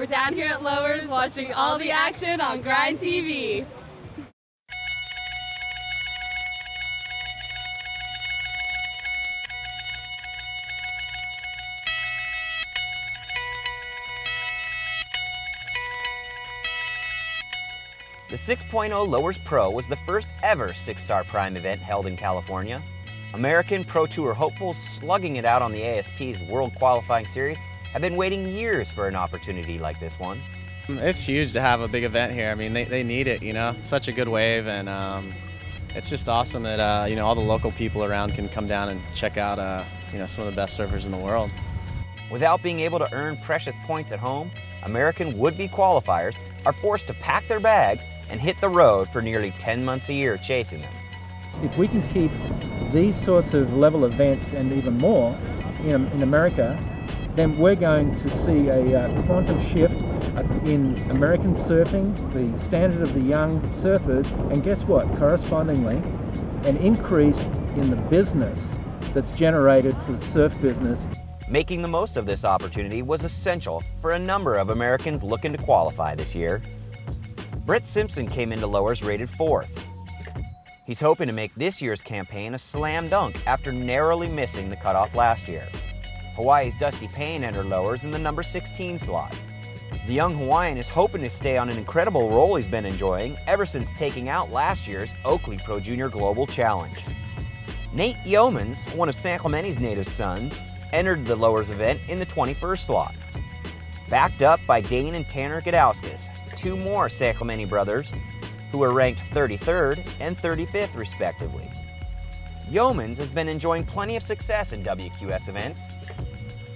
We're down here at Lowers watching all the action on Grind TV. The 6.0 Lowers Pro was the first ever 6-star Prime event held in California. American Pro Tour hopefuls slugging it out on the ASP's World Qualifying Series have been waiting years for an opportunity like this one. It's huge to have a big event here. I mean, they need it, you know. It's such a good wave, and it's just awesome that, you know, all the local people around can come down and check out, you know, some of the best surfers in the world. Without being able to earn precious points at home, American would-be qualifiers are forced to pack their bags and hit the road for nearly 10 months a year chasing them. If we can keep these sorts of level events and even more in America, then we're going to see a quantum shift in American surfing, the standard of the young surfers, and guess what? Correspondingly, an increase in the business that's generated for the surf business. Making the most of this opportunity was essential for a number of Americans looking to qualify this year. Brett Simpson came into Lowers rated 4th. He's hoping to make this year's campaign a slam dunk after narrowly missing the cutoff last year. Hawaii's Dusty Payne entered Lowers in the number 16 slot. The young Hawaiian is hoping to stay on an incredible roll he's been enjoying ever since taking out last year's Oakley Pro Junior Global Challenge. Nate Yeomans, one of San Clemente's native sons, entered the Lowers event in the 21st slot. Backed up by Dane and Tanner Gudauskas, two more San Clemente brothers who were ranked 33rd and 35th respectively. Yeomans has been enjoying plenty of success in WQS events.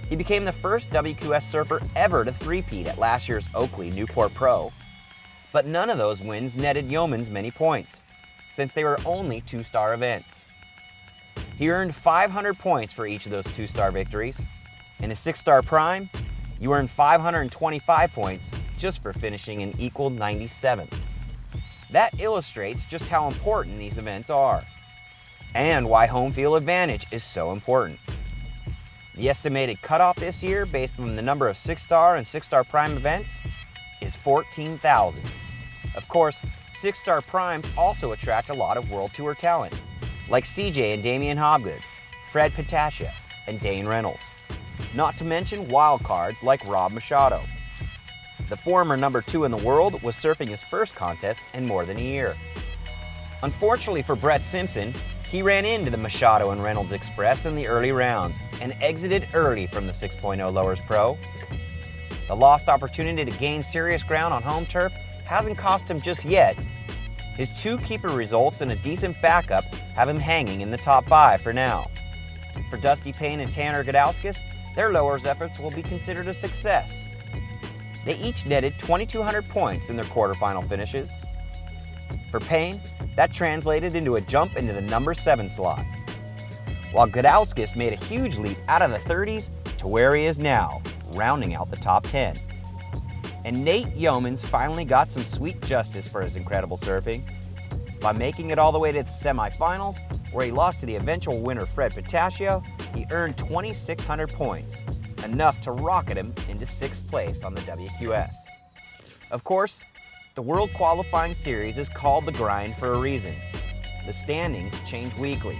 He became the first WQS surfer ever to three-peat at last year's Oakley Newport Pro, but none of those wins netted Yeomans many points, since they were only 2-star events. He earned 500 points for each of those 2-star victories. In a 6-star Prime, you earned 525 points just for finishing an equal 97th. That illustrates just how important these events are, and why home field advantage is so important. The estimated cutoff this year, based on the number of 6-star and 6-star Prime events, is 14,000. Of course, 6-star Primes also attract a lot of World Tour talent, like CJ and Damian Hobgood, Fred Patascia, and Dane Reynolds. Not to mention wildcards like Rob Machado. The former number 2 in the world was surfing his first contest in more than a year. Unfortunately for Brett Simpson, he ran into the Machado and Reynolds Express in the early rounds and exited early from the 6.0 Lowers Pro. The lost opportunity to gain serious ground on home turf hasn't cost him just yet. His 2 keeper results and a decent backup have him hanging in the top 5 for now. For Dusty Payne and Tanner Gudauskas, their Lowers efforts will be considered a success. They each netted 2,200 points in their quarterfinal finishes. For Payne, that translated into a jump into the number 7 slot, while Gudauskas made a huge leap out of the 30s to where he is now, rounding out the top 10. And Nate Yeomans finally got some sweet justice for his incredible surfing by making it all the way to the semifinals, where he lost to the eventual winner Fred Patascia. He earned 2,600 points, enough to rocket him into 6th place on the WQS. Of course, the World Qualifying Series is called the Grind for a reason. The standings change weekly.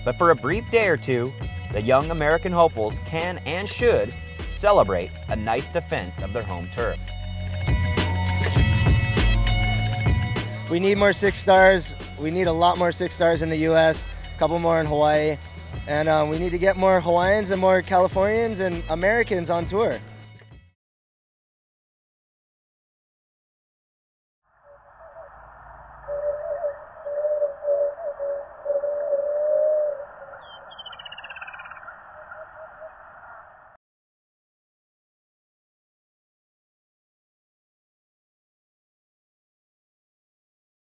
But for a brief day or two, the young American hopefuls can and should celebrate a nice defense of their home turf. We need more 6-stars. We need a lot more 6-stars in the US, a couple more in Hawaii, and we need to get more Hawaiians and more Californians and Americans on tour.